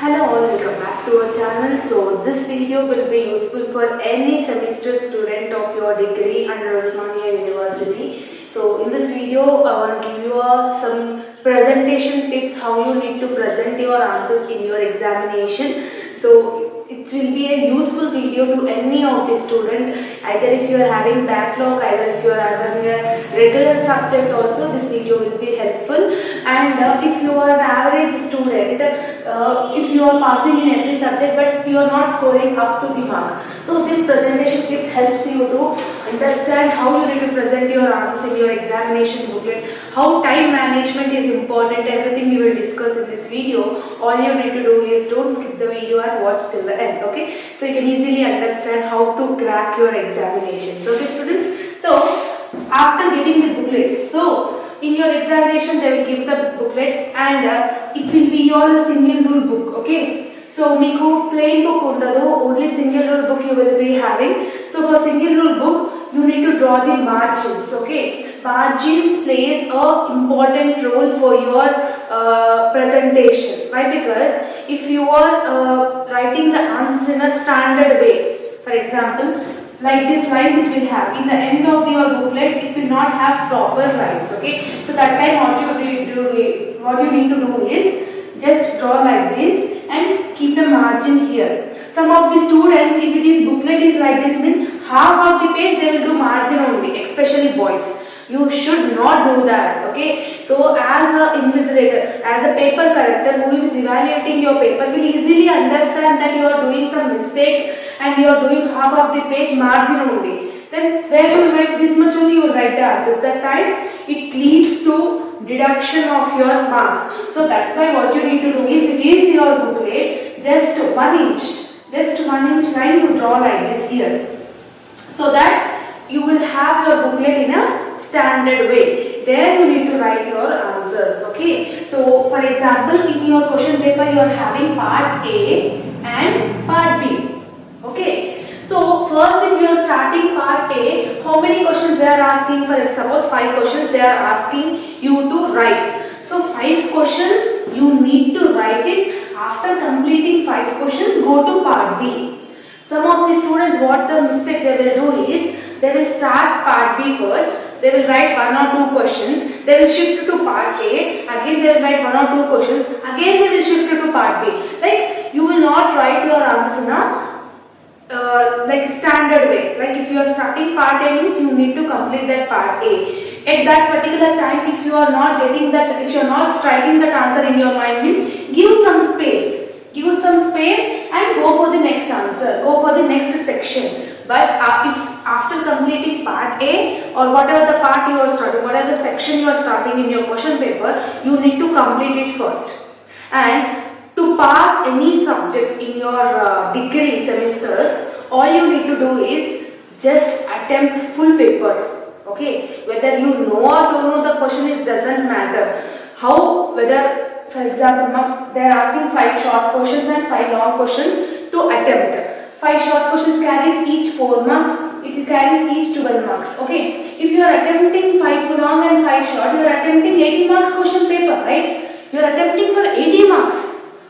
Hello all, welcome back to our channel. So this video will be useful for any semester student of your degree under Osmania University. So in this video I want to give you some presentation tips how you need to present your answers in your examination. So it will be a useful video to any of the student, either if you are having backlog, either if you are having a regular subject also, this video will be helpful. And if you are an average student, if you are passing in every subject but you are not scoring up to the mark, so this presentation tips helps you to understand how you need to present your answers in your examination booklet, how time management is important, everything we will discuss in this video. All you need to do is don't skip the video and watch till the end, okay? So you can easily understand how to crack your examination. So okay students, so after getting the booklet, so in your examination they will give the booklet and it will be your single rule book, okay? So meeku plain book undadu, only single rule book you will be having. So for single rule book you need to draw the margins, okay? Margins plays a important role for your presentation. Why? Because if you are writing the answers in a standard way, for example like this lines it will have, in the end of your booklet it will not have proper lines, okay? So that time what you need to do is just draw like this and keep the margin here. Some of the students, if it is booklet is like this, means half of the page they will do margin only, especially boys. You should not do that, okay? So as a invigilator, as a paper corrector who is evaluating your paper will easily understand that you are doing some mistake and you are doing half of the page margin only. Then where you will write this much only, you will write the answers. That time it leads to deduction of your marks. So that's why what you need to do is, it is your booklet, just 1 inch line you draw like this here, so that you will have your booklet in a standard way. There you need to write your answers, okay? So for example, in your question paper you are having part A and part B, okay? So first, if you are starting part A, how many questions they are asking? For suppose 5 questions they are asking you to write. So 5 questions you need to write it. After completing 5 questions, go to part B. Some of the students, what the mistake they will do is, they will start part B first. They will write 1 or 2 questions. They will shift to part A. Again they will write 1 or 2 questions. Again they will shift to part B. Like, you will not write your answers in a like standard way. Like if you are starting part A means you need to complete that part A. At that particular time, if you are not getting that, if you are not striking that answer in your mind, means give some space. Give some space and go for the next answer. Go for the next section. But if after completing part A or whatever the part you are starting, whatever the section you are starting in your question paper, you need to complete it first. And to pass any subject in your degree semesters, all you need to do is just attempt full paper, okay? Whether you know or don't know the question, is doesn't matter. How, whether, for example, they are asking 5 short questions and 5 long questions to attempt. 5 short questions carries each 4 marks, it carries each 12 marks, okay? If you are attempting 5 long and 5 short, you are attempting 80 marks question paper, right? You are attempting for 80 marks.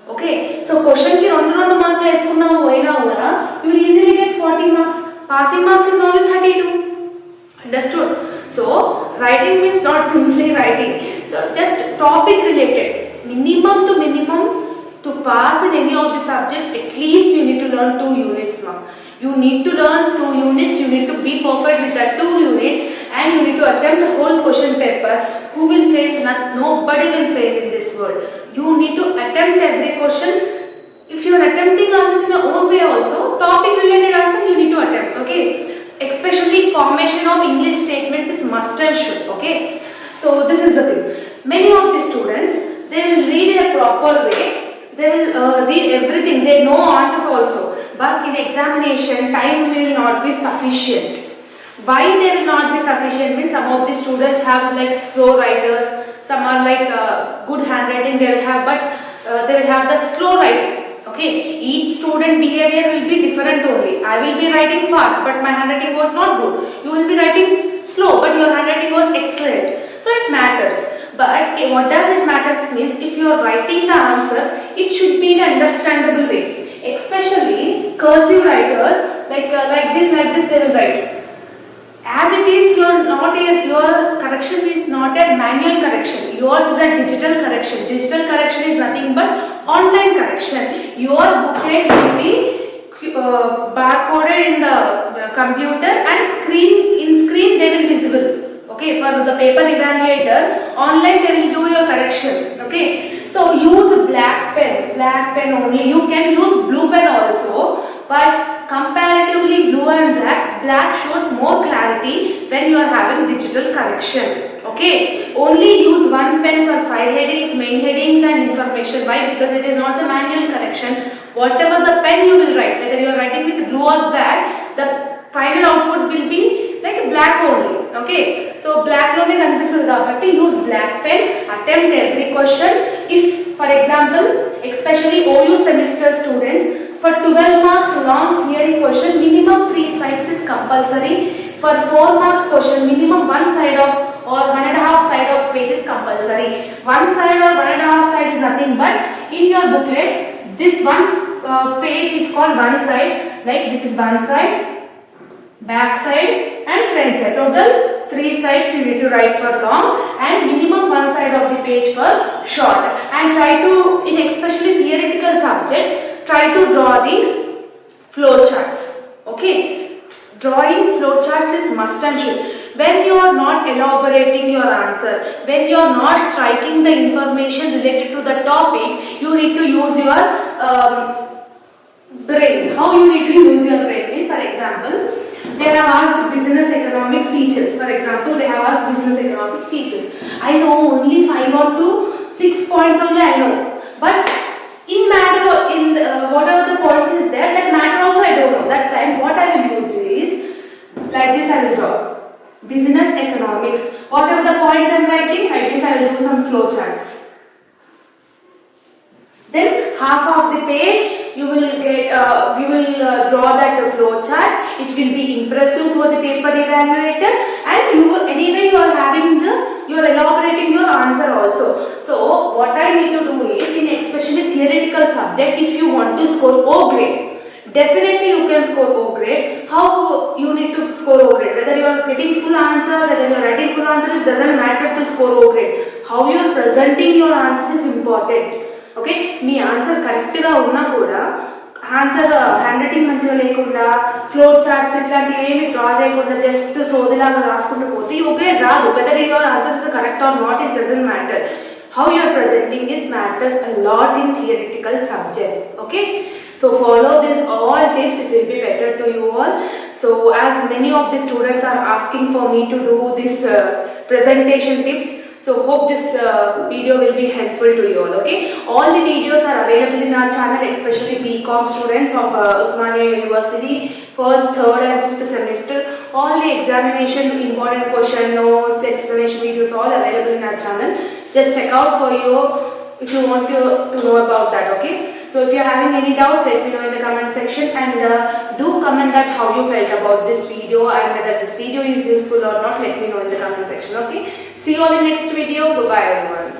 Okay, so question ki 2 marks eskunna hoina kuda you will easily get 40 marks. Passing marks is only 32. Understood? So writing means not simply writing. So just topic related. Minimum to pass in any of the subject, at least you need to learn 2 units now. You need to learn 2 units. You need to be perfect with that 2 units, and you need to attempt the whole question paper. Who will fail? Nobody will fail in this world. You need to attempt every question. If you are attempting answers in your own way also, topic related answer you need to attempt, okay? Especially formation of English statements is must and should, okay? So this is the thing. Many of the students, they will read in a proper way. They will read everything. They know answers also. But in examination, time will not be sufficient. Why they will not be sufficient means, some of the students have like slow writers, some are like good handwriting they will have, but they will have the slow writing. Okay, each student behavior will be different only. I will be writing fast, but my handwriting was not good. You will be writing slow, but your handwriting was excellent. So it matters. But what does it matter means, if you are writing the answer, it should be in understandable way. Especially cursive writers, like this they will write. As it is, your correction is not a manual correction. Yours is a digital correction. Digital correction is nothing but online correction. Your booklet will be barcoded in the computer and screen they will visible. Okay, for the paper evaluator, online they will do your correction. Okay, so use black pen only. You can use blue pen also, but comparatively blue and black shows more clarity when you are having digital correction. Okay, only use one pen for side headings, main headings and information. Why? Because it is not the manual correction. Whatever the pen you will write, whether you are writing with blue or black, the final output will be like black only. Okay, so black only but use black pen, attempt every question. If for example, especially OU semester students, for 12 marks long theory question, minimum 3 sides is compulsory. For 4 marks question, minimum 1 side of or 1.5 side of page is compulsory. 1 side or 1.5 side is nothing but in your booklet, this one page is called one side. Like this is one side, back side and front side. Total 3 sides you need to write for long and minimum 1 side of the page for short. And try to, in especially theoretical subject, try to draw the flowcharts. Okay, drawing flowcharts is must and should. When you are not elaborating your answer, when you are not striking the information related to the topic, you need to use your brain. How you need to use your brain means, for example, they have asked business economic features. For example, they have asked business economic features. I know only 5 or 6 points only I know. But in matter, whatever the points is there, that matter also I don't know. That time what I will use is, like this I will draw. Business economics. Whatever the points I am writing, like this I will do some flowcharts. Then half of the page you will get, we will draw that flow chart. It will be impressive for the paper evaluator, and anyway you are having you are elaborating your answer also. So what I need to do is, in especially theoretical subject, if you want to score O grade, definitely you can score O grade. How you need to score O grade? Whether you are getting full answer, whether you are writing full answer, it doesn't matter to score O grade. How you are presenting your answers is important. Okay, me answer కరెక్ట్గా ఉన్నా కూడా answer hand writing మంచిగా లేకుండా flow charts ఇట్లాంటివి ఏమి draw చేయకుండా just సోదిలాగా రాసుకుంటూ పోతే ఓకే రాదు. Weather your answers correct or not, it doesn't matter. How you are presenting this matters a lot in theoretical subjects. Okay, so follow this all tips, it will be better to you all. So as many of the students are asking for me to do this presentation tips, so hope this video will be helpful to you all. Okay, all the videos are available in our channel, especially BCom students of Osmania University, first, third and fifth semester. All the examination important question notes, explanation videos all available in our channel. Just check out for you if you want to know about that. Okay, so if you are having any doubts, let me know in the comment section, and do comment that how you felt about this video and whether this video is useful or not. Let me know in the comment section. Okay, see you all in next video. Bye bye everyone.